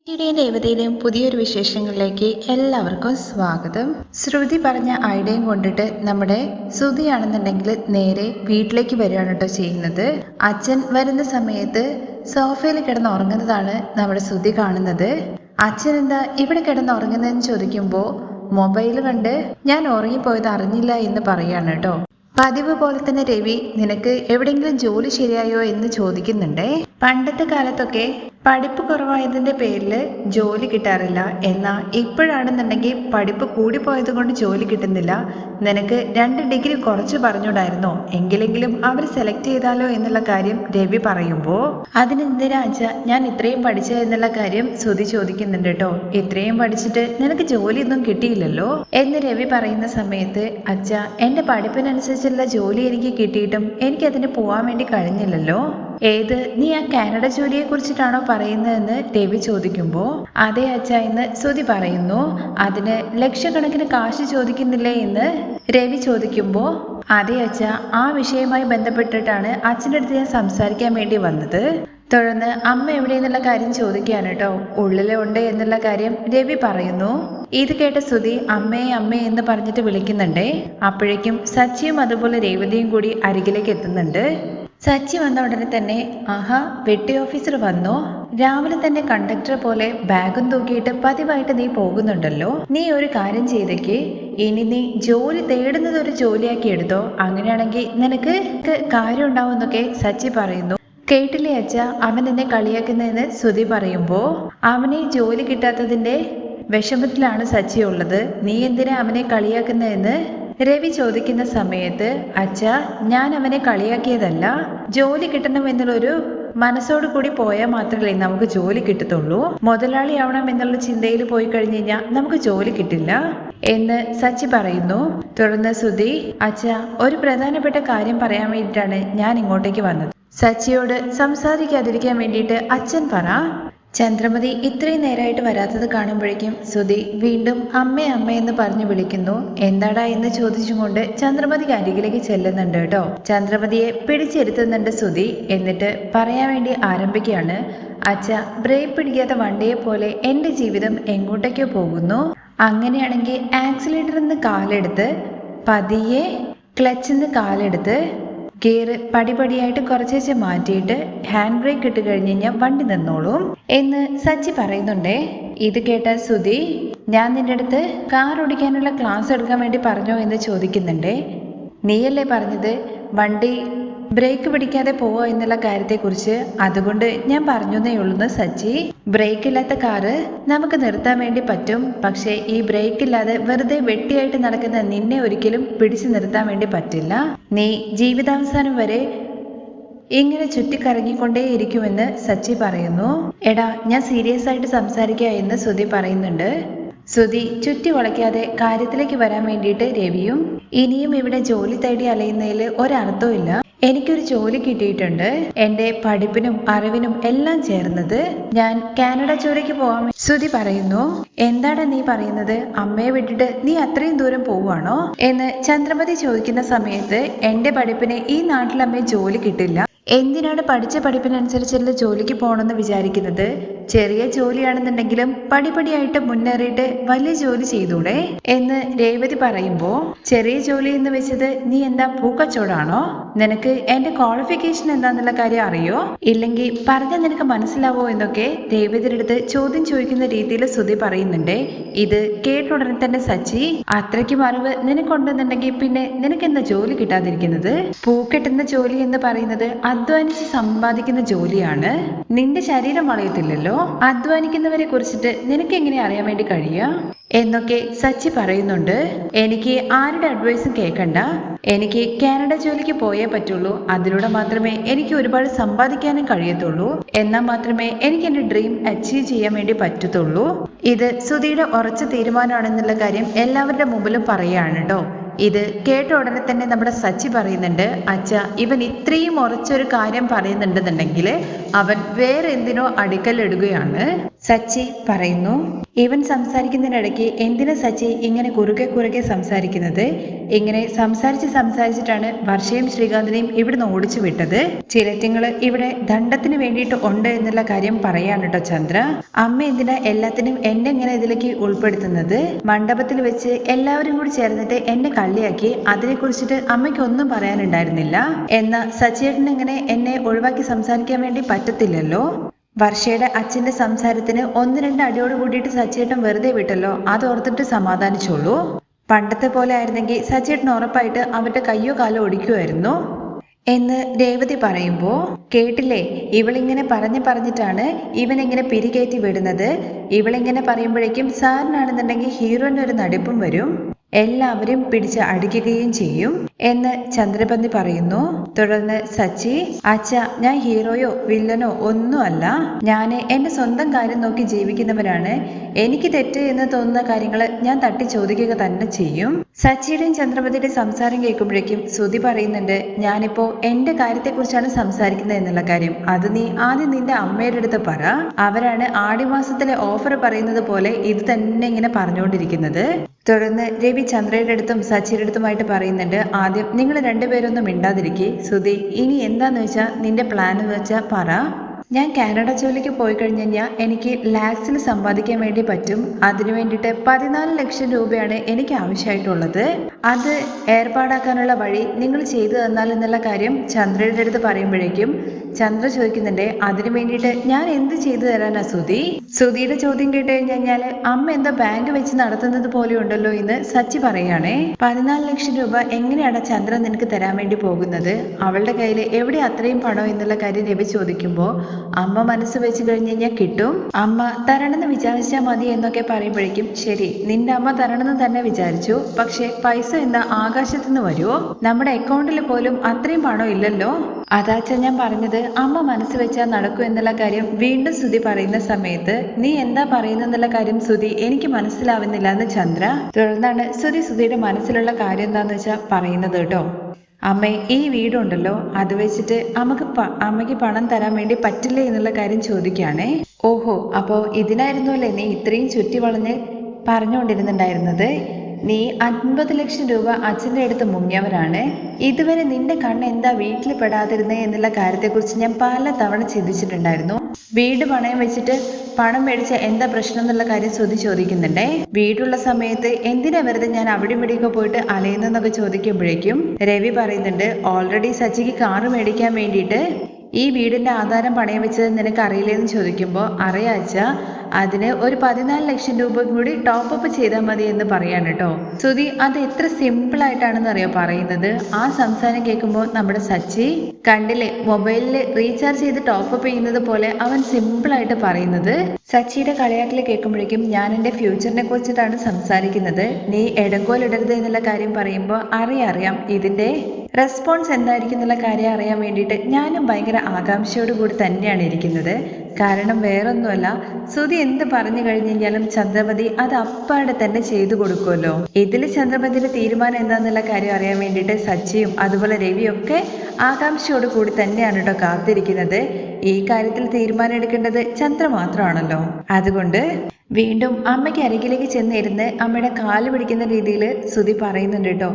യുടെയും രേവതിയുടെയും പുതിയൊരു വിശേഷങ്ങളിലേക്ക് എല്ലാവർക്കും സ്വാഗതം. ശ്രുതി പറഞ്ഞ ഐഡിയയും കൊണ്ടിട്ട് നമ്മുടെ ശ്രുതിയാണെന്നുണ്ടെങ്കിൽ നേരെ വീട്ടിലേക്ക് വരികയാണ് കേട്ടോ ചെയ്യുന്നത്. അച്ഛൻ വരുന്ന സമയത്ത് സോഫയിൽ കിടന്ന് ഉറങ്ങുന്നതാണ് നമ്മുടെ ശ്രുതി കാണുന്നത്. അച്ഛൻ എന്താ ഇവിടെ കിടന്ന് ഉറങ്ങുന്നതെന്ന് ചോദിക്കുമ്പോൾ മൊബൈൽ കണ്ട് ഞാൻ ഉറങ്ങിപ്പോയത് അറിഞ്ഞില്ല എന്ന് പറയാണ് കേട്ടോ. പതിവ് പോലെ തന്നെ രവി നിനക്ക് എവിടെയെങ്കിലും ജോലി ശരിയായോ എന്ന് ചോദിക്കുന്നുണ്ടേ. പണ്ടത്തെ കാലത്തൊക്കെ പഠിപ്പ് കുറവായതിന്റെ പേരിൽ ജോലി കിട്ടാറില്ല, എന്നാൽ ഇപ്പോഴാണെന്നുണ്ടെങ്കിൽ പഠിപ്പ് കൂടിപ്പോയത് കൊണ്ട് ജോലി കിട്ടുന്നില്ല. നിനക്ക് 2 ഡിഗ്രി കുറച്ച് പറഞ്ഞുകൂടായിരുന്നോ, എങ്കിലെങ്കിലും അവർ സെലക്ട് ചെയ്താലോ എന്നുള്ള കാര്യം രവി പറയുമ്പോൾ അതിനെന്തിനാ അച്ഛ ഞാൻ ഇത്രയും പഠിച്ച എന്നുള്ള കാര്യം ശ്രുതി ചോദിക്കുന്നുണ്ട് കേട്ടോ. ഇത്രയും പഠിച്ചിട്ട് നിനക്ക് ജോലിയൊന്നും കിട്ടിയില്ലല്ലോ എന്ന് രവി പറയുന്ന സമയത്ത് അച്ഛ എന്റെ പഠിപ്പിനനുസരിച്ചുള്ള ജോലി എനിക്ക് കിട്ടിയിട്ടും എനിക്കതിന് പോവാൻ വേണ്ടി കഴിഞ്ഞില്ലല്ലോ. ഏത് നീ ആ കാനഡ ജോലിയെ കുറിച്ചിട്ടാണോ പറയുന്നതെന്ന് രവി ചോദിക്കുമ്പോൾ അതെ അച്ഛ എന്ന് ശ്രുതി പറയുന്നു. അതിന് ലക്ഷക്കണക്കിന് കാശ് ചോദിക്കുന്നില്ലേ എന്ന് രവി ചോദിക്കുമ്പോൾ അതെ അച്ഛ ആ വിഷയവുമായി ബന്ധപ്പെട്ടിട്ടാണ് അച്ഛൻ്റെ അടുത്ത് ഞാൻ സംസാരിക്കാൻ വേണ്ടി വന്നത്. തുടർന്ന് അമ്മ എവിടെയെന്നുള്ള കാര്യം ചോദിക്കുകയാണ് കേട്ടോ. ഉള്ളിലെ ഉണ്ട് എന്നുള്ള കാര്യം രവി പറയുന്നു. ഇത് കേട്ട ശ്രുതി അമ്മയെ അമ്മയെ എന്ന് പറഞ്ഞിട്ട് വിളിക്കുന്നുണ്ടേ. അപ്പോഴേക്കും സച്ചിയും അതുപോലെ രേവതിയും കൂടി അരികിലേക്ക് എത്തുന്നുണ്ട്. സച്ചി വന്ന ഉടനെ തന്നെ ആഹാ വെട്ടി ഓഫീസർ വന്നോ, രാവിലെ തന്നെ കണ്ടക്ടർ പോലെ ബാഗും തൂക്കിയിട്ട് പതിവായിട്ട് നീ പോകുന്നുണ്ടല്ലോ. നീ ഒരു കാര്യം ചെയ്തേക്ക്, ഇനി നീ ജോലി തേടുന്നത് ഒരു ജോലിയാക്കി എടുത്തോ, അങ്ങനെയാണെങ്കിൽ നിനക്ക് കാര്യം ഉണ്ടാവും എന്നൊക്കെ സച്ചി പറയുന്നു. കേട്ടില്ലേ അച്ഛ അവൻ എന്നെ കളിയാക്കുന്നതെന്ന് ശ്രുതി പറയുമ്പോൾ അവനെ ജോലി കിട്ടാത്തതിന്റെ വിഷമത്തിലാണ് സച്ചി ഉള്ളത്, നീ എന്തിനാ അവനെ കളിയാക്കുന്നതെന്ന് രവി ചോദിക്കുന്ന സമയത്ത് അച്ഛ ഞാൻ അവനെ കളിയാക്കിയതല്ല, ജോലി കിട്ടണമെന്നുള്ളൊരു മനസ്സോട് കൂടി പോയാൽ മാത്രമല്ലേ നമുക്ക് ജോലി കിട്ടത്തുള്ളൂ. മുതലാളി ആവണം എന്നുള്ള ചിന്തയിൽ പോയി കഴിഞ്ഞു കഴിഞ്ഞാൽ നമുക്ക് ജോലി കിട്ടില്ല എന്ന് സച്ചി പറയുന്നു. തുടർന്ന് ശ്രുതി അച്ഛ ഒരു പ്രധാനപ്പെട്ട കാര്യം പറയാൻ വേണ്ടിയിട്ടാണ് ഞാൻ ഇങ്ങോട്ടേക്ക് വന്നത്. സച്ചിയോട് സംസാരിക്കാതിരിക്കാൻ വേണ്ടിയിട്ട് അച്ഛൻ പറ. ചന്ദ്രമതി ഇത്രയും നേരമായിട്ട് വരാത്തത് കാണുമ്പോഴേക്കും ശ്രുതി വീണ്ടും അമ്മേ അമ്മ എന്ന് പറഞ്ഞു വിളിക്കുന്നു. എന്താടാ എന്ന് ചോദിച്ചുകൊണ്ട് ചന്ദ്രമതിക്ക് അരികിലേക്ക് ചെല്ലുന്നുണ്ട് കേട്ടോ. ചന്ദ്രമതിയെ പിടിച്ചിരുത്തുന്നുണ്ട് ശ്രുതി. എന്നിട്ട് പറയാൻ വേണ്ടി ആരംഭിക്കുകയാണ്. അച്ഛ ബ്രേക്ക് പിടിക്കാത്ത വണ്ടിയെ പോലെ എൻ്റെ ജീവിതം എങ്ങോട്ടേക്കോ പോകുന്നു. അങ്ങനെയാണെങ്കിൽ ആക്സിലേറ്ററിൽ നിന്ന് കാലെടുത്ത് പതിയെ ക്ലച്ചിൽ നിന്ന് കാലെടുത്ത് ഗിയർ പടിപടിയായിട്ട് കുറച്ചേച്ച് മാറ്റിയിട്ട് ഹാൻഡ് ബ്രേക്ക് ഇട്ട് കഴിഞ്ഞ് കഴിഞ്ഞാൽ വണ്ടി നിന്നോളും എന്ന് സച്ചി പറയുന്നുണ്ടേ. ഇത് കേട്ട ശ്രുതി ഞാൻ നിന്റെ അടുത്ത് കാർ ഓടിക്കാനുള്ള ക്ലാസ് എടുക്കാൻ വേണ്ടി പറഞ്ഞോ എന്ന് ചോദിക്കുന്നുണ്ടേ. നീയല്ലേ പറഞ്ഞത് വണ്ടി ബ്രേക്ക് പിടിക്കാതെ പോവോ എന്നുള്ള കാര്യത്തെക്കുറിച്ച്, അതുകൊണ്ട് ഞാൻ പറഞ്ഞേ ഉള്ളൂ സച്ചി. ബ്രേക്ക് ഇല്ലാത്ത കാറ് നമുക്ക് നിർത്താൻ വേണ്ടി പറ്റും, പക്ഷേ ഈ ബ്രേക്ക് ഇല്ലാതെ വെറുതെ വെട്ടിയായിട്ട് നടക്കുന്ന നിന്നെ ഒരിക്കലും പിടിച്ചു നിർത്താൻ വേണ്ടി പറ്റില്ല. നീ ജീവിതാവസാനം വരെ ഇങ്ങനെ ചുറ്റിക്കറങ്ങിക്കൊണ്ടേയിരിക്കുമെന്ന് സച്ചി പറയുന്നു. എടാ ഞാൻ സീരിയസ് ആയിട്ട് സംസാരിക്കുക എന്ന് ശ്രുതി പറയുന്നുണ്ട്. ശ്രുതി ചുറ്റി വളയ്ക്കാതെ കാര്യത്തിലേക്ക് വരാൻ വേണ്ടിയിട്ട് രവിയും ഇനിയും ഇവിടെ ജോലി തേടി അലയുന്നതിൽ ഒരർത്ഥവും ഇല്ല. എനിക്കൊരു ജോലി കിട്ടിയിട്ടുണ്ട്, എൻ്റെ പഠിപ്പിനും അറിവിനും എല്ലാം ചേർന്നത്. ഞാൻ കാനഡ ജോലിക്ക് പോവാൻ ശ്രുതി പറയുന്നു. എന്താണ് നീ പറയുന്നത്, അമ്മയെ വിട്ടിട്ട് നീ അത്രയും ദൂരം പോവുകയാണോ എന്ന് ചന്ദ്രമതി ചോദിക്കുന്ന സമയത്ത് എൻ്റെ പഠിപ്പിന് ഈ നാട്ടിലമ്മയെ ജോലി കിട്ടില്ല. എന്തിനാണ് പഠിച്ച പഠിപ്പിനനുസരിച്ചുള്ള ജോലിക്ക് പോകണമെന്ന് വിചാരിക്കുന്നത്? ചെറിയ ജോലിയാണെന്നുണ്ടെങ്കിലും പടിപടിയായിട്ട് മുന്നേറിയിട്ട് വലിയ ജോലി ചെയ്തൂടെ എന്ന് രേവതി പറയുമ്പോൾ ചെറിയ ജോലി എന്ന് വെച്ചത് നീ എന്താ പൂക്കച്ചോടാണോ? നിനക്ക് എന്റെ ക്വാളിഫിക്കേഷൻ എന്താന്നുള്ള കാര്യം അറിയോ? ഇല്ലെങ്കിൽ പറഞ്ഞാൽ നിനക്ക് മനസ്സിലാവോ എന്നൊക്കെ രേവതിയുടെ അടുത്ത് ചോദ്യം ചോദിക്കുന്ന രീതിയിൽ ശ്രുതി പറയുന്നുണ്ട്. ഇത് കേട്ട ഉടനെ തന്നെ സച്ചി അത്രയ്ക്കും അറിവ് നിനക്കുണ്ടെന്നുണ്ടെങ്കിൽ പിന്നെ നിനക്ക് എന്താ ജോലി കിട്ടാതിരിക്കുന്നത്? പൂക്കെട്ടുന്ന ജോലി എന്ന് പറയുന്നത് അധ്വാനിച്ച് സമ്പാദിക്കുന്ന ജോലിയാണ്. നിന്റെ ശരീരം വളയത്തില്ലല്ലോ, അധ്വാനിക്കുന്നവരെ കുറിച്ചിട്ട് നിനക്ക് എങ്ങനെ അറിയാൻ വേണ്ടി കഴിയുക എന്നൊക്കെ സച്ചി പറയുന്നുണ്ട്. എനിക്ക് ആരുടെ അഡ്വൈസും കേൾക്കണ്ട, എനിക്ക് കാനഡ ജോലിക്ക് പോയേ പറ്റുള്ളൂ. അതിലൂടെ മാത്രമേ എനിക്ക് ഒരുപാട് സമ്പാദിക്കാനും കഴിയത്തുള്ളൂ. എന്നാൽ മാത്രമേ എനിക്ക് എൻ്റെ ഡ്രീം അച്ചീവ് ചെയ്യാൻ വേണ്ടി പറ്റത്തുള്ളൂ. ഇത് ശ്രുതിയുടെ ഉറച്ച തീരുമാനമാണെന്നുള്ള കാര്യം എല്ലാവരുടെ മുമ്പിലും പറയുകയാണ് കേട്ടോ. ഇത് കേട്ട ഉടനെ തന്നെ നമ്മുടെ സച്ചി പറയുന്നുണ്ട്. അച്ഛ ഇവൻ ഇത്രയും ഉറച്ചൊരു കാര്യം പറയുന്നുണ്ടെന്നുണ്ടെങ്കിൽ അവൻ വേറെ എന്തിനോ അടുക്കലിടുകയാണ്. സച്ചി പറയുന്നു. ഇവൻ സംസാരിക്കുന്നതിനിടയ്ക്ക് എന്തിനാ സച്ചി ഇങ്ങനെ കുറുകെ സംസാരിക്കുന്നത്? ഇങ്ങനെ സംസാരിച്ചിട്ടാണ് വർഷയും ശ്രീകാന്തിനെയും ഇവിടുന്ന് ഓടിച്ചു വിട്ടത്. ചിലറ്റിങ്ങള് ഇവിടെ ദണ്ഡത്തിന് വേണ്ടിയിട്ട് ഉണ്ട് എന്നുള്ള കാര്യം പറയാണ് കേട്ടോ ചന്ദ്ര. അമ്മ എന്തിനാ എല്ലാത്തിനും എന്നെ ഇങ്ങനെ ഇതിലേക്ക് ഉൾപ്പെടുത്തുന്നത്? മണ്ഡപത്തിൽ വെച്ച് എല്ലാവരും കൂടി ചേർന്നിട്ട് എന്നെ കള്ളിയാക്കി. അതിനെ കുറിച്ചിട്ട് അമ്മയ്ക്ക് ഒന്നും പറയാനുണ്ടായിരുന്നില്ല. എന്നാ സച്ചിയേട്ടൻ ഇങ്ങനെ എന്നെ ഒഴിവാക്കി സംസാരിക്കാൻ വേണ്ടി പറ്റത്തില്ലല്ലോ. വർഷയുടെ അച്ഛന്റെ സംസാരത്തിന് 1-2 അടിയോട് കൂടിയിട്ട് സച്ചിയേട്ടൻ വെറുതെ വിട്ടല്ലോ. അതോർത്തിട്ട് സമാധാനിച്ചോളൂ. പണ്ടത്തെ പോലെ ആയിരുന്നെങ്കിൽ സച്ചിയേട്ടൻ ഉറപ്പായിട്ട് അവരുടെ കയ്യോ കാലോ ഒടിക്കുമായിരുന്നു എന്ന് രേവതി പറയുമ്പോ, കേട്ടില്ലേ, ഇവളിങ്ങനെ പറഞ്ഞിട്ടാണ് ഇവനിങ്ങനെ പിരികേറ്റി വിടുന്നത്. ഇവളിങ്ങനെ പറയുമ്പോഴേക്കും സാറിനാണെന്നുണ്ടെങ്കിൽ ഹീറോന്റെ ഒരു നടിപ്പും വരും, എല്ലാവരും പിടിച്ച് അടിക്കുകയും ചെയ്യും എന്ന് ചന്ദ്രപന്തി പറയുന്നു. തുടർന്ന് സച്ചി, അച്ഛ, ഞാൻ ഹീറോയോ വില്ലനോ ഒന്നുമല്ല. ഞാൻ എന്റെ സ്വന്തം കാര്യം നോക്കി ജീവിക്കുന്നവരാണ്. എനിക്ക് തെറ്റ് എന്ന് തോന്നുന്ന കാര്യങ്ങൾ ഞാൻ തട്ടി ചോദിക്കുക തന്നെ ചെയ്യും. സച്ചിയുടെയും ചന്ദ്രപതിയുടെ സംസാരം കേൾക്കുമ്പോഴേക്കും ശ്രുതി പറയുന്നുണ്ട്, ഞാനിപ്പോ എന്റെ കാര്യത്തെക്കുറിച്ചാണ് സംസാരിക്കുന്നത് എന്നുള്ള കാര്യം. അത് നീ ആദ്യം നിന്റെ അമ്മയുടെ അടുത്ത് പറ. അവരാണ് ആടിമാസത്തിലെ ഓഫർ പറയുന്നത് പോലെ ഇത് തന്നെ ഇങ്ങനെ പറഞ്ഞുകൊണ്ടിരിക്കുന്നത്. തുടർന്ന് രവി ചന്ദ്രയുടെ അടുത്തും സച്ചിയുടെ അടുത്തുമായിട്ട് പറയുന്നുണ്ട്, ആദ്യം നിങ്ങൾ രണ്ടുപേരൊന്നും മിണ്ടാതിരിക്കെ. ശ്രുതി, ഇനി എന്താന്ന് വെച്ചാൽ നിന്റെ പ്ലാൻ എന്ന് വെച്ചാൽ പറ. ഞാൻ കാനഡ ജോലിക്ക് പോയി കഴിഞ്ഞ് കഴിഞ്ഞാൽ എനിക്ക് ലാക്സിൽ സമ്പാദിക്കാൻ വേണ്ടി പറ്റും. അതിനു വേണ്ടിയിട്ട് 14 ലക്ഷം രൂപയാണ് എനിക്ക് ആവശ്യമായിട്ടുള്ളത്. അത് ഏർപ്പാടാക്കാനുള്ള വഴി നിങ്ങൾ ചെയ്തു തന്നാൽ എന്നുള്ള കാര്യം ചന്ദ്രയുടെ അടുത്ത് പറയുമ്പോഴേക്കും ചന്ദ്ര ചോദിക്കുന്നുണ്ട്, അതിനു വേണ്ടിയിട്ട് ഞാൻ എന്ത് ചെയ്തു തരാനാ ശ്രുതി? ശ്രുതിയുടെ ചോദ്യം കേട്ട് കഴിഞ്ഞാൽ അമ്മ എന്താ ബാങ്ക് വെച്ച് നടത്തുന്നത് പോലെ ഉണ്ടല്ലോ എന്ന് സച്ചി പറയുകയാണേ. 14 ലക്ഷം രൂപ എങ്ങനെയാണ് ചന്ദ്ര നിനക്ക് തരാൻ വേണ്ടി പോകുന്നത്? അവളുടെ കയ്യിൽ എവിടെ അത്രയും പണം എന്നുള്ള കാര്യം രവി ചോദിക്കുമ്പോൾ, അമ്മ മനസ്സ് വെച്ച് കഴിഞ്ഞ് കഴിഞ്ഞാൽ കിട്ടും, അമ്മ തരണമെന്ന് വിചാരിച്ചാൽ മതി എന്നൊക്കെ പറയുമ്പോഴേക്കും, ശരി, നിന്റെ അമ്മ തരണമെന്ന് തന്നെ വിചാരിച്ചു, പക്ഷെ പൈസ എന്താ ആകാശത്തുനിന്ന് വരുമോ? നമ്മുടെ അക്കൗണ്ടിൽ പോലും അത്രയും പണം ഇല്ലല്ലോ. അതാച്ച ഞാൻ പറഞ്ഞത്, അമ്മ മനസ്സ് വെച്ചാൽ നടക്കൂ എന്നുള്ള കാര്യം വീണ്ടും ശ്രുതി പറയുന്ന സമയത്ത്, നീ എന്താ പറയുന്നെന്നുള്ള കാര്യം ശ്രുതി എനിക്ക് മനസ്സിലാവുന്നില്ല എന്ന് ചന്ദ്ര. തുടർന്നാണ് ശ്രുതിയുടെ മനസ്സിലുള്ള കാര്യം എന്താന്ന് വെച്ചാൽ പറയുന്നത് കേട്ടോ. അമ്മേ, ഈ വീടുണ്ടല്ലോ, അത് വെച്ചിട്ട് അമ്മയ്ക്ക് പണം തരാൻ വേണ്ടി പറ്റില്ലേ എന്നുള്ള കാര്യം ചോദിക്കുകയാണേ. ഓഹോ, അപ്പോ ഇതിനായിരുന്നു അല്ലേ നീ ഇത്രയും ചുറ്റി വളഞ്ഞ് പറഞ്ഞുകൊണ്ടിരുന്നുണ്ടായിരുന്നത്? നീ 50 ലക്ഷം രൂപ അച്ഛൻ്റെ അടുത്ത് മുങ്ങിയവരാണ്. ഇതുവരെ നിന്റെ കണ്ണ് എന്താ വീട്ടിൽ പെടാതിരുന്നേ എന്നുള്ള കാര്യത്തെക്കുറിച്ച് ഞാൻ പല തവണ ചിന്തിച്ചിട്ടുണ്ടായിരുന്നു. വീട് പണയം വെച്ചിട്ട് പണം മേടിച്ച എന്താ പ്രശ്നം എന്നുള്ള കാര്യം ചോദിക്കുന്നുണ്ടേ. വീടുള്ള സമയത്ത് എന്തിനാ വെറുതെ ഞാൻ അവിടെ ഇവിടെയൊക്കെ പോയിട്ട് അലയുന്നതെന്നൊക്കെ ചോദിക്കുമ്പോഴേക്കും രവി പറയുന്നുണ്ട്, ഓൾറെഡി സച്ചിക്ക് കാറ് മേടിക്കാൻ വേണ്ടിയിട്ട് ഈ വീടിന്റെ ആധാരം പണയം വെച്ചത് നിനക്ക് അറിയില്ലെന്ന് ചോദിക്കുമ്പോൾ, അറിയാച്ച, അതിന് ഒരു 14 ലക്ഷം രൂപ കൂടി ടോപ്പ് അപ്പ് ചെയ്താൽ മതി എന്ന് പറയാണ് കേട്ടോ. ശ്രുതി അത് എത്ര സിമ്പിൾ ആയിട്ടാണെന്ന് അറിയോ പറയുന്നത്. ആ സംസാരം കേൾക്കുമ്പോൾ നമ്മുടെ സച്ചി കണ്ടില്ലേ, മൊബൈലിൽ റീചാർജ് ചെയ്ത് ടോപ്പ് അപ്പ് ചെയ്യുന്നത് പോലെ അവൻ സിമ്പിൾ ആയിട്ട് പറയുന്നത്. സച്ചിയുടെ കളിയാക്കൽ കേൾക്കുമ്പോഴേക്കും, ഞാൻ എൻ്റെ ഫ്യൂച്ചറിനെ കുറിച്ചിട്ടാണ് സംസാരിക്കുന്നത്, നീ ഇടങ്കോലിടരുത് എന്നുള്ള കാര്യം പറയുമ്പോൾ, അറിയാം ഇതിന്റെ റെസ്പോൺസ് എന്തായിരിക്കും എന്നുള്ള കാര്യം അറിയാൻ വേണ്ടിയിട്ട് ഞാനും ഭയങ്കര ആകാംക്ഷയോട് കൂടി തന്നെയാണ് ഇരിക്കുന്നത്. കാരണം വേറൊന്നുമല്ല, ശ്രുതി എന്ത് പറഞ്ഞു കഴിഞ്ഞു കഴിഞ്ഞാലും ചന്ദ്രപതി അത് അപ്പാടെ തന്നെ ചെയ്തു കൊടുക്കുമല്ലോ. ഇതിൽ ചന്ദ്രപതിയുടെ തീരുമാനം എന്താന്നുള്ള കാര്യം അറിയാൻ വേണ്ടിയിട്ട് സച്ചിയും അതുപോലെ രവിയൊക്കെ ആകാംക്ഷയോട് കൂടി തന്നെയാണ് കേട്ടോ കാത്തിരിക്കുന്നത്. ഈ കാര്യത്തിൽ തീരുമാനം എടുക്കേണ്ടത് ചന്ദ്ര മാത്രമാണല്ലോ. അതുകൊണ്ട് വീണ്ടും അമ്മയ്ക്ക് അരികിലേക്ക് ചെന്നിരുന്ന് അമ്മയുടെ കാല് പിടിക്കുന്ന രീതിയിൽ ശ്രുതി പറയുന്നുണ്ട് കേട്ടോ.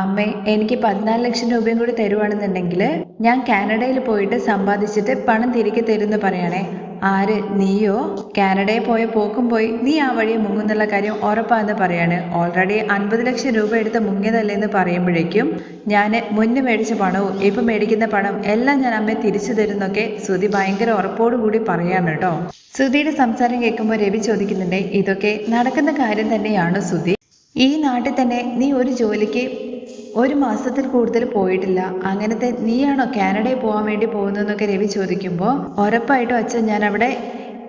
അമ്മേ, എനിക്ക് 14 ലക്ഷം രൂപയും കൂടി തരുവാണെന്നുണ്ടെങ്കിൽ ഞാൻ കാനഡയിൽ പോയിട്ട് സമ്പാദിച്ചിട്ട് പണം തിരികെ തരുമെന്ന് പറയണേ. ആര്, നീയോ? കാനഡയിൽ പോയ പോക്കും പോയി നീ ആ വഴിയെ മുങ്ങുന്നുള്ള കാര്യം ഉറപ്പാന്ന് പറയാണ്. ഓൾറെഡി 50 ലക്ഷം രൂപ എടുത്ത് മുങ്ങിയതല്ലേ എന്ന് പറയുമ്പോഴേക്കും, ഞാൻ മുന്നേ മേടിച്ച പണവും ഇപ്പം മേടിക്കുന്ന പണം എല്ലാം ഞാൻ അമ്മയെ തിരിച്ചു തരുന്നൊക്കെ ശ്രുതി ഭയങ്കര ഉറപ്പോടുകൂടി പറയാണ് കേട്ടോ. ശ്രുതിയുടെ സംസാരം കേൾക്കുമ്പോൾ രവി ചോദിക്കുന്നുണ്ട്, ഇതൊക്കെ നടക്കുന്ന കാര്യം തന്നെയാണ് ശ്രുതി? ഈ നാട്ടിൽ തന്നെ നീ ഒരു ജോലിക്ക് 1 മാസത്തിൽ കൂടുതൽ പോയിട്ടില്ല. അങ്ങനത്തെ നീയാണോ കാനഡയിൽ പോകാൻ വേണ്ടി പോകുന്നതെന്നൊക്കെ രവി ചോദിക്കുമ്പോൾ, ഉറപ്പായിട്ടും അച്ഛൻ ഞാൻ അവിടെ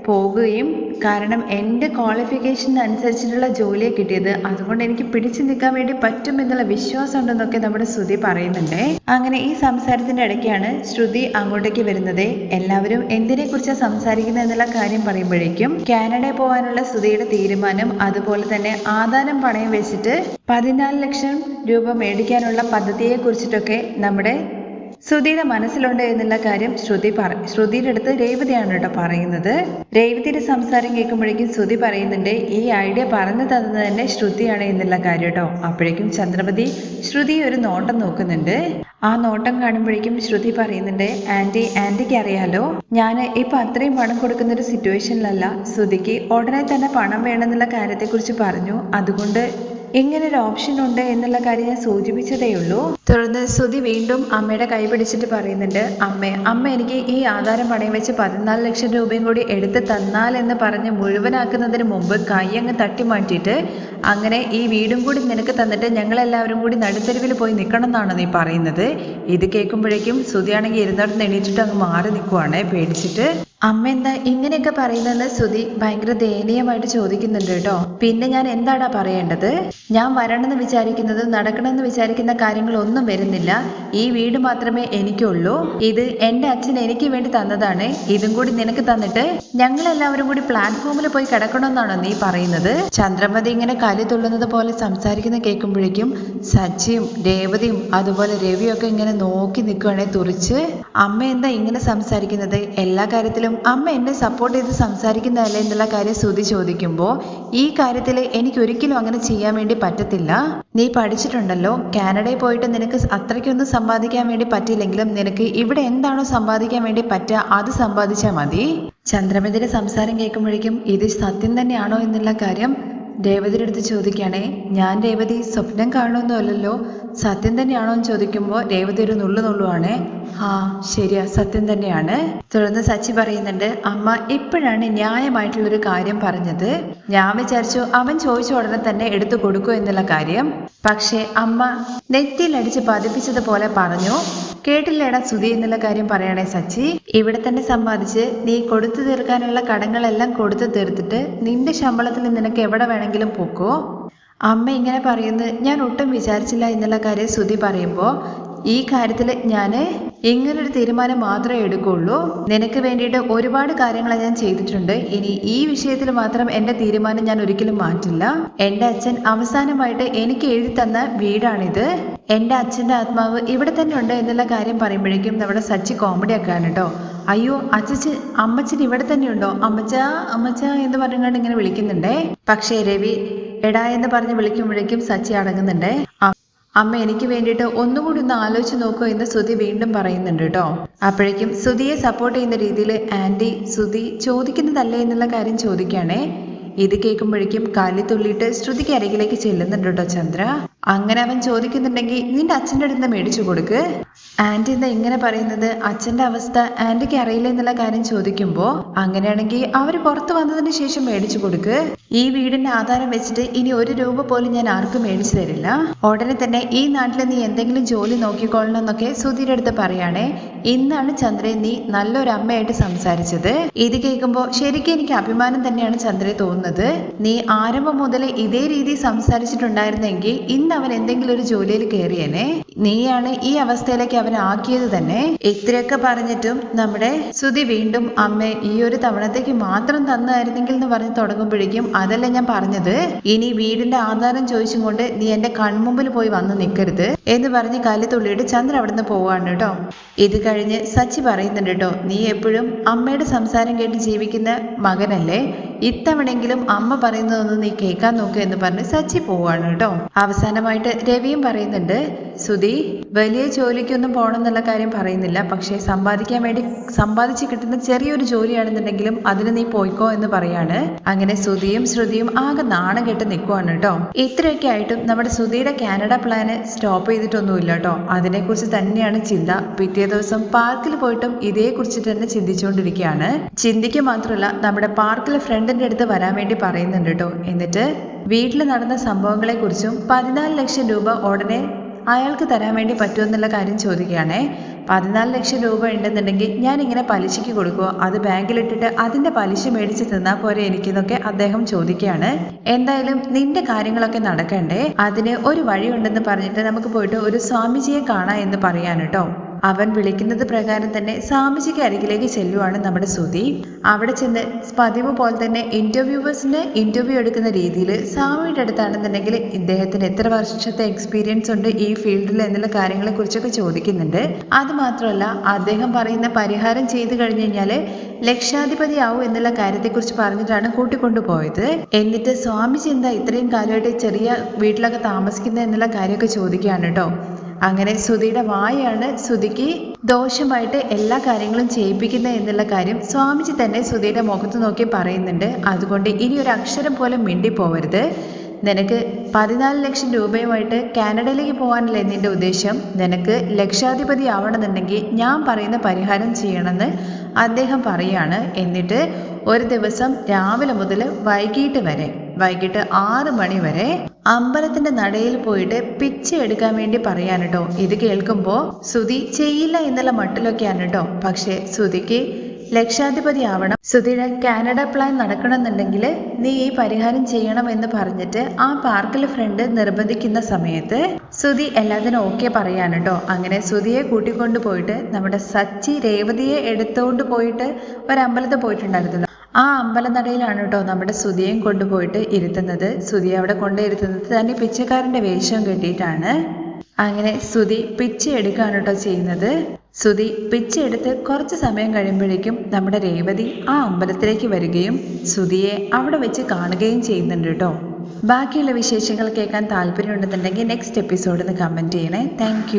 പോകുകയും, കാരണം എൻ്റെ ക്വാളിഫിക്കേഷൻ അനുസരിച്ചിട്ടുള്ള ജോലിയെ കിട്ടിയത്, അതുകൊണ്ട് എനിക്ക് പിടിച്ചു നിൽക്കാൻ വേണ്ടി പറ്റുമെന്നുള്ള വിശ്വാസം ഉണ്ടെന്നൊക്കെ നമ്മുടെ ശ്രുതി പറയുന്നുണ്ട്. അങ്ങനെ ഈ സംസാരത്തിന്റെ ഇടയ്ക്കാണ് ശ്രുതി അങ്ങോട്ടേക്ക് വരുന്നത്. എല്ലാവരും എന്തിനെ കുറിച്ചാണ് സംസാരിക്കുന്നത് എന്നുള്ള കാര്യം പറയുമ്പോഴേക്കും കാനഡയിൽ പോകാനുള്ള ശ്രുതിയുടെ തീരുമാനം, അതുപോലെ തന്നെ ആധാരം പണയം വെച്ചിട്ട് 14 ലക്ഷം രൂപ മേടിക്കാനുള്ള പദ്ധതിയെ കുറിച്ചിട്ടൊക്കെ നമ്മുടെ ശ്രുതിയുടെ മനസ്സിലുണ്ട് എന്നുള്ള കാര്യം ശ്രുതിയുടെ അടുത്ത് രേവതിയാണ് കേട്ടോ പറയുന്നത്. രേവതിയുടെ സംസാരം കേൾക്കുമ്പോഴേക്കും ശ്രുതി പറയുന്നുണ്ട് ഈ ഐഡിയ പറഞ്ഞു തന്നത് തന്നെ ശ്രുതിയാണ് എന്നുള്ള കാര്യം കേട്ടോ. അപ്പോഴേക്കും ചന്ദ്രമതി ശ്രുതി ഒരു നോട്ടം നോക്കുന്നുണ്ട്. ആ നോട്ടം കാണുമ്പോഴേക്കും ശ്രുതി പറയുന്നുണ്ട് ആന്റിക്ക് അറിയാലോ, ഞാൻ ഇപ്പൊ അത്രയും പണം കൊടുക്കുന്ന ഒരു സിറ്റുവേഷനിലല്ല. ശ്രുതിക്ക് ഉടനെ തന്നെ പണം വേണമെന്നുള്ള കാര്യത്തെക്കുറിച്ച് പറഞ്ഞു. അതുകൊണ്ട് ഇങ്ങനെ ഒരു ഓപ്ഷൻ ഉണ്ട് എന്നുള്ള കാര്യം ഞാൻ സൂചിപ്പിച്ചതേയുള്ളൂ. തുടർന്ന് ശ്രുതി വീണ്ടും അമ്മയുടെ കൈ പിടിച്ചിട്ട് പറയുന്നുണ്ട്, അമ്മ എനിക്ക് ഈ ആധാരം പണയം വെച്ച് 14 ലക്ഷം രൂപയും കൂടി എടുത്ത് തന്നാൽ എന്ന് പറഞ്ഞ് മുഴുവനാക്കുന്നതിന് മുമ്പ് കൈ അങ്ങ് തട്ടി മാറ്റിയിട്ട് അങ്ങനെ ഈ വീടും കൂടി നിനക്ക് തന്നിട്ട് ഞങ്ങളെല്ലാവരും കൂടി നടുത്തെരുവിൽ പോയി നിൽക്കണം എന്നാണ് നീ പറയുന്നത്. ഇത് കേൾക്കുമ്പോഴേക്കും ശ്രുതിയാണെങ്കിൽ ഇരുന്നിടത്ത് എണീറ്റിട്ട് അങ്ങ് മാറി നിൽക്കുവാണ് പേടിച്ചിട്ട്. അമ്മ എന്താ ഇങ്ങനെയൊക്കെ പറയുന്നതെന്ന് ശ്രുതി ഭയങ്കര ദയനീയമായിട്ട് ചോദിക്കുന്നുണ്ട് കേട്ടോ. പിന്നെ ഞാൻ എന്താടാ പറയേണ്ടത്? ഞാൻ വരണമെന്ന് വിചാരിക്കുന്നത് നടക്കണമെന്ന് വിചാരിക്കുന്ന കാര്യങ്ങളൊന്നും വരുന്നില്ല. ഈ വീട് മാത്രമേ എനിക്കുള്ളൂ. ഇത് എൻ്റെ അച്ഛൻ എനിക്ക് വേണ്ടി തന്നതാണ്. ഇതും കൂടി നിനക്ക് തന്നിട്ട് ഞങ്ങളെല്ലാവരും കൂടി പ്ലാറ്റ്ഫോമിൽ പോയി കിടക്കണമെന്നാണോ നീ പറയുന്നത്? ചന്ദ്രമതി ഇങ്ങനെ കലി തുള്ളുന്നത് പോലെ സംസാരിക്കുന്ന കേൾക്കുമ്പോഴേക്കും സച്ചിയും രേവതിയും അതുപോലെ രവിയൊക്കെ ഇങ്ങനെ നോക്കി നിൽക്കുകയാണെ തുറിച്ച്. അമ്മ എന്താ ഇങ്ങനെ സംസാരിക്കുന്നത്? എല്ലാ കാര്യത്തിലും അമ്മ എന്നെ സപ്പോർട്ട് ചെയ്ത് സംസാരിക്കുന്നതല്ലേ എന്നുള്ള കാര്യം ശ്രുതി ചോദിക്കുമ്പോൾ ഈ കാര്യത്തിൽ എനിക്ക് ഒരിക്കലും അങ്ങനെ ചെയ്യാൻ വേണ്ടി പറ്റത്തില്ല. നീ പഠിച്ചിട്ടുണ്ടല്ലോ, കാനഡയിൽ പോയിട്ട് നിനക്ക് അത്രയ്ക്കൊന്നും സമ്പാദിക്കാൻ വേണ്ടി പറ്റില്ലെങ്കിലും നിനക്ക് ഇവിടെ എന്താണോ സമ്പാദിക്കാൻ വേണ്ടി പറ്റുക അത് സമ്പാദിച്ചാൽ മതി. ചന്ദ്രമതിയുടെ സംസാരം കേൾക്കുമ്പോഴേക്കും ഇത് സത്യം തന്നെയാണോ എന്നുള്ള കാര്യം രേവതിയുടെ അടുത്ത് ചോദിക്കുകയാണേ. ഞാൻ രേവതി സ്വപ്നം കാണുമൊന്നുമല്ലല്ലോ, സത്യം തന്നെയാണോ എന്ന് ചോദിക്കുമ്പോൾ രേവതി ഒരു നുള്ളുവാണേ. ആ ശരിയാ, സത്യം തന്നെയാണ്. തുടർന്ന് സച്ചി പറയുന്നുണ്ട്, അമ്മ ഇപ്പോഴാണ് ന്യായമായിട്ടുള്ളൊരു കാര്യം പറഞ്ഞത്. ഞാൻ വിചാരിച്ചു അവൻ ചോദിച്ച ഉടനെ തന്നെ എടുത്തു കൊടുക്കൂ എന്നുള്ള കാര്യം. പക്ഷേ അമ്മ നെറ്റിയിലടിച്ച് പതിപ്പിച്ചതുപോലെ പറഞ്ഞു. കേട്ടില്ലേടാ ശ്രുതി എന്നുള്ള കാര്യം പറയണേ സച്ചി. ഇവിടെ തന്നെ സമ്പാദിച്ച് നീ കൊടുത്തു തീർക്കാനുള്ള കടങ്ങളെല്ലാം കൊടുത്തു തീർത്തിട്ട് നിന്റെ ശമ്പളത്തിൽ നിനക്ക് എവിടെ വേണമെങ്കിലും പോക്കോ. അമ്മ ഇങ്ങനെ പറയുന്നത് ഞാൻ ഒട്ടും വിചാരിച്ചില്ല എന്നുള്ള കാര്യം ശ്രുതി പറയുമ്പോൾ ഈ കാര്യത്തിൽ ഞാൻ ഇങ്ങനൊരു തീരുമാനം മാത്രമേ എടുക്കുള്ളൂ. നിനക്ക് വേണ്ടിയിട്ട് ഒരുപാട് കാര്യങ്ങൾ ഞാൻ ചെയ്തിട്ടുണ്ട്. ഇനി ഈ വിഷയത്തിൽ മാത്രം എൻ്റെ തീരുമാനം ഞാൻ ഒരിക്കലും മാറ്റില്ല. എൻ്റെ അച്ഛൻ അവസാനമായിട്ട് എനിക്ക് എഴുതി തന്ന വീടാണിത്. എൻ്റെ അച്ഛൻ്റെ ആത്മാവ് ഇവിടെ തന്നെ ഉണ്ട് എന്നുള്ള കാര്യം പറയുമ്പോഴേക്കും നമ്മുടെ സച്ചി കോമഡി ആക്കാണ് കേട്ടോ. അയ്യോ അമ്മച്ചൻ ഇവിടെ തന്നെ ഉണ്ടോ? അമ്മച്ച എന്ന് പറഞ്ഞുകൊണ്ട് ഇങ്ങനെ വിളിക്കുന്നുണ്ടേ. പക്ഷേ രവി എടാ എന്ന് പറഞ്ഞ് വിളിക്കുമ്പോഴേക്കും സച്ചി അടങ്ങുന്നുണ്ടേ. അമ്മ എനിക്ക് വേണ്ടിയിട്ട് ഒന്നുകൂടി ഒന്ന് ആലോചിച്ച് നോക്കൂ എന്ന് ശ്രുതി വീണ്ടും പറയുന്നുണ്ട് കേട്ടോ. അപ്പോഴേക്കും ശ്രുതിയെ സപ്പോർട്ട് ചെയ്യുന്ന രീതിയിൽ ആന്റി ശ്രുതി ചോദിക്കുന്നതല്ലേ എന്നുള്ള കാര്യം ചോദിക്കുകയാണേ. ഇത് കേൾക്കുമ്പോഴേക്കും കാലി തുള്ളിയിട്ട് ശ്രുതിക്ക് അരികിലേക്ക് ചെല്ലുന്നുണ്ട് കേട്ടോ ചന്ദ്ര. അങ്ങനെ അവൻ ചോദിക്കുന്നുണ്ടെങ്കിൽ നിന്റെ അച്ഛൻ്റെ അടുത്ത് മേടിച്ചു കൊടുക്ക്. ആന്റി എന്താ ഇങ്ങനെ പറയുന്നത്? അച്ഛൻ്റെ അവസ്ഥ ആന്റിക്ക് അറിയില്ല എന്നുള്ള കാര്യം ചോദിക്കുമ്പോൾ അങ്ങനെയാണെങ്കിൽ അവർ പുറത്തു വന്നതിന് ശേഷം മേടിച്ചു കൊടുക്ക്. ഈ വീടിന്റെ ആധാരം വെച്ചിട്ട് ഇനി 1 രൂപ പോലും ഞാൻ ആർക്കും മേടിച്ചു തരില്ല. ഉടനെ തന്നെ ഈ നാട്ടിൽ നീ എന്തെങ്കിലും ജോലി നോക്കിക്കൊള്ളണം എന്നൊക്കെ ശ്രുതിയുടെ അടുത്ത് പറയാണേ. ഇന്നാണ് ചന്ദ്രൻ നീ നല്ലൊരു അമ്മയായിട്ട് സംസാരിച്ചത്. ഇത് കേൾക്കുമ്പോൾ ശരിക്കും എനിക്ക് അഭിമാനം തന്നെയാണ് ചന്ദ്രയെ തോന്നുന്നത്. നീ ആരംഭം മുതൽ ഇതേ രീതി സംസാരിച്ചിട്ടുണ്ടായിരുന്നെങ്കിൽ ഇന്ന് അവൻ എന്തെങ്കിലും ഒരു ജോലിയിൽ കയറിയേനെ. നീയാണ് ഈ അവസ്ഥയിലേക്ക് അവൻ ആക്കിയത് തന്നെ. ഇത്രയൊക്കെ പറഞ്ഞിട്ടും നമ്മുടെ ശ്രുതി വീണ്ടും അമ്മ ഈ ഒരു തവണത്തേക്ക് മാത്രം തന്നായിരുന്നെങ്കിൽ എന്ന് പറഞ്ഞ് തുടങ്ങുമ്പോഴേക്കും അതല്ല ഞാൻ പറഞ്ഞത്, ഇനി വീടിന്റെ ആധാരം ചോദിച്ചും കൊണ്ട് നീ എന്റെ കൺമുമ്പിൽ പോയി വന്ന് നിൽക്കരുത് എന്ന് പറഞ്ഞ് കല്ല് തുള്ളിയിട്ട് ചന്ദ്ര അവിടുന്ന് പോവാണ് കേട്ടോ. ഇത് കഴിഞ്ഞ് സച്ചി പറയുന്നുണ്ട് കേട്ടോ, നീ എപ്പോഴും അമ്മയുടെ സംസാരം കേട്ട് ജീവിക്കുന്ന മകനല്ലേ, ഇത്തവണെങ്കിലും അമ്മ പറയുന്നതൊന്നും നീ കേൾക്കാൻ നോക്കുക എന്ന് പറഞ്ഞ് സച്ചി പോവാണ് കേട്ടോ. അവസാനമായിട്ട് രവിയും പറയുന്നുണ്ട്, ശ്രുതി വലിയ ജോലിക്കൊന്നും പോകണം എന്നുള്ള കാര്യം പറയുന്നില്ല, പക്ഷേ സമ്പാദിച്ച് കിട്ടുന്ന ചെറിയൊരു ജോലിയാണെന്നുണ്ടെങ്കിലും അതിന് നീ പോയിക്കോ എന്ന് പറയാണ്. അങ്ങനെ ശ്രുതിയും ആകെ നാണം കെട്ട് നിൽക്കുവാണ് കേട്ടോ. ഇത്രയൊക്കെ ആയിട്ടും നമ്മുടെ ശ്രുതിയുടെ കാനഡ പ്ലാന് സ്റ്റോപ്പ് ചെയ്തിട്ടൊന്നുമില്ല കേട്ടോ. അതിനെക്കുറിച്ച് തന്നെയാണ് ചിന്ത. പിറ്റേ ദിവസം പാർക്കിൽ പോയിട്ടും ഇതേക്കുറിച്ച് തന്നെ ചിന്തിച്ചുകൊണ്ടിരിക്കുകയാണ്. ചിന്തിക്കുക മാത്രമല്ല നമ്മുടെ പാർക്കിലെ ഫ്രണ്ടിന്റെ അടുത്ത് വരാൻ വേണ്ടി പറയുന്നുണ്ട് കേട്ടോ. എന്നിട്ട് വീട്ടിൽ നടന്ന സംഭവങ്ങളെ കുറിച്ചും 14 ലക്ഷം രൂപ ഉടനെ അയാൾക്ക് തരാൻ വേണ്ടി പറ്റുമെന്നുള്ള കാര്യം ചോദിക്കുകയാണേ. 14 ലക്ഷം രൂപ ഉണ്ടെന്നുണ്ടെങ്കിൽ ഞാൻ ഇങ്ങനെ പലിശയ്ക്ക് കൊടുക്കുമോ? അത് ബാങ്കിലിട്ടിട്ട് അതിന്റെ പലിശ മേടിച്ച് തിന്നാൽ പോരെ എനിക്കെന്നൊക്കെ അദ്ദേഹം ചോദിക്കുകയാണ്. എന്തായാലും നിന്റെ കാര്യങ്ങളൊക്കെ നടക്കണ്ടേ, അതിന് ഒരു വഴിയുണ്ടെന്ന് പറഞ്ഞിട്ട് നമുക്ക് പോയിട്ട് ഒരു സ്വാമിജിയെ കാണാം എന്ന് പറയാൻ കേട്ടോ. അവൻ വിളിക്കുന്നത് പ്രകാരം തന്നെ സ്വാമിജിക്ക് അരികിലേക്ക് ചെല്ലുവാണ് നമ്മുടെ ശ്രുതി. അവിടെ ചെന്ന് പതിവ് പോലെ തന്നെ ഇന്റർവ്യൂവേഴ്സിന് ഇന്റർവ്യൂ എടുക്കുന്ന രീതിയിൽ സ്വാമിയുടെ അടുത്താണെന്നുണ്ടെങ്കിൽ ഇദ്ദേഹത്തിന് എത്ര വർഷത്തെ എക്സ്പീരിയൻസ് ഉണ്ട് ഈ ഫീൽഡിൽ എന്നുള്ള കാര്യങ്ങളെ കുറിച്ചൊക്കെ ചോദിക്കുന്നുണ്ട്. അത് മാത്രമല്ല അദ്ദേഹം പറയുന്ന പരിഹാരം ചെയ്തു കഴിഞ്ഞു കഴിഞ്ഞാൽ ലക്ഷാധിപതി ആവും എന്നുള്ള കാര്യത്തെക്കുറിച്ച് പറഞ്ഞിട്ടാണ് കൂട്ടിക്കൊണ്ടുപോയത്. എന്നിട്ട് സ്വാമിജി എന്താ ഇത്രയും കാലമായിട്ട് ചെറിയ വീട്ടിലൊക്കെ താമസിക്കുന്നത് എന്നുള്ള കാര്യമൊക്കെ ചോദിക്കുകയാണ് കേട്ടോ. അങ്ങനെ ശ്രുതിയുടെ വായാണ് ശ്രുതിക്ക് ദോഷമായിട്ട് എല്ലാ കാര്യങ്ങളും ചെയ്യിപ്പിക്കുന്നത് എന്നുള്ള കാര്യം സ്വാമിജി തന്നെ ശ്രുതിയുടെ മുഖത്ത് നോക്കി പറയുന്നുണ്ട്. അതുകൊണ്ട് ഇനി ഒരു അക്ഷരം പോലും മിണ്ടിപ്പോവരുത്. നിനക്ക് 14 ലക്ഷം രൂപയുമായിട്ട് കാനഡയിലേക്ക് പോകാനല്ലേ നിന്റെ ഉദ്ദേശം? നിനക്ക് ലക്ഷാധിപതി ആവണമെന്നുണ്ടെങ്കിൽ ഞാൻ പറയുന്ന പരിഹാരം ചെയ്യണമെന്ന് അദ്ദേഹം പറയാണ്. എന്നിട്ട് ഒരു ദിവസം രാവിലെ മുതൽ വൈകിട്ട് 6 മണി വരെ അമ്പലത്തിന്റെ നടയിൽ പോയിട്ട് പിച്ച എടുക്കാൻ വേണ്ടി പറയാൻ കേട്ടോ. ഇത് കേൾക്കുമ്പോൾ ശ്രുതി ചെയ്യില്ല എന്നുള്ള മട്ടിലൊക്കെയാണ് കേട്ടോ. പക്ഷെ ശ്രുതിക്ക് ലക്ഷാധിപതി ആവണം, ശ്രുതിയുടെ കാനഡ പ്ലാൻ നടക്കണമെന്നുണ്ടെങ്കിൽ നീ ഈ പരിഹാരം ചെയ്യണം എന്ന് പറഞ്ഞിട്ട് ആ പാർക്കിൽ ഫ്രണ്ട് നിർബന്ധിക്കുന്ന സമയത്ത് ശ്രുതി എല്ലാത്തിനും ഓക്കെ പറയാണ് കേട്ടോ. അങ്ങനെ ശ്രുതിയെ കൂട്ടിക്കൊണ്ട് പോയിട്ട് നമ്മുടെ സച്ചി രേവതിയെ എടുത്തുകൊണ്ട് പോയിട്ട് ഒരമ്പലത്തിൽ പോയിട്ടുണ്ടായിരുന്നല്ലോ. ആ അമ്പലനടയിലാണ് കേട്ടോ നമ്മുടെ ശ്രുതിയെയും കൊണ്ടുപോയിട്ട് ഇരുത്തുന്നത്. ശ്രുതിയെ അവിടെ കൊണ്ടിരുത്തുന്നത് തന്നെ പിച്ചക്കാരന്റെ വേഷം കെട്ടിയിട്ടാണ്. അങ്ങനെ ശ്രുതി പിച്ച എടുക്കുകയാണ് കേട്ടോ ചെയ്യുന്നത്. ശ്രുതി പിച്ച എടുത്ത് കുറച്ച് സമയം കഴിയുമ്പോഴേക്കും നമ്മുടെ രേവതി ആ അമ്പലത്തിലേക്ക് വരികയും ശ്രുതിയെ അവിടെ വെച്ച് കാണുകയും ചെയ്യുന്നുണ്ട് കേട്ടോ. ബാക്കിയുള്ള വിശേഷങ്ങൾ കേൾക്കാൻ താല്പര്യമുണ്ടെന്നുണ്ടെങ്കിൽ നെക്സ്റ്റ് എപ്പിസോഡിൽ കമൻറ്റ് ചെയ്യണേ. താങ്ക്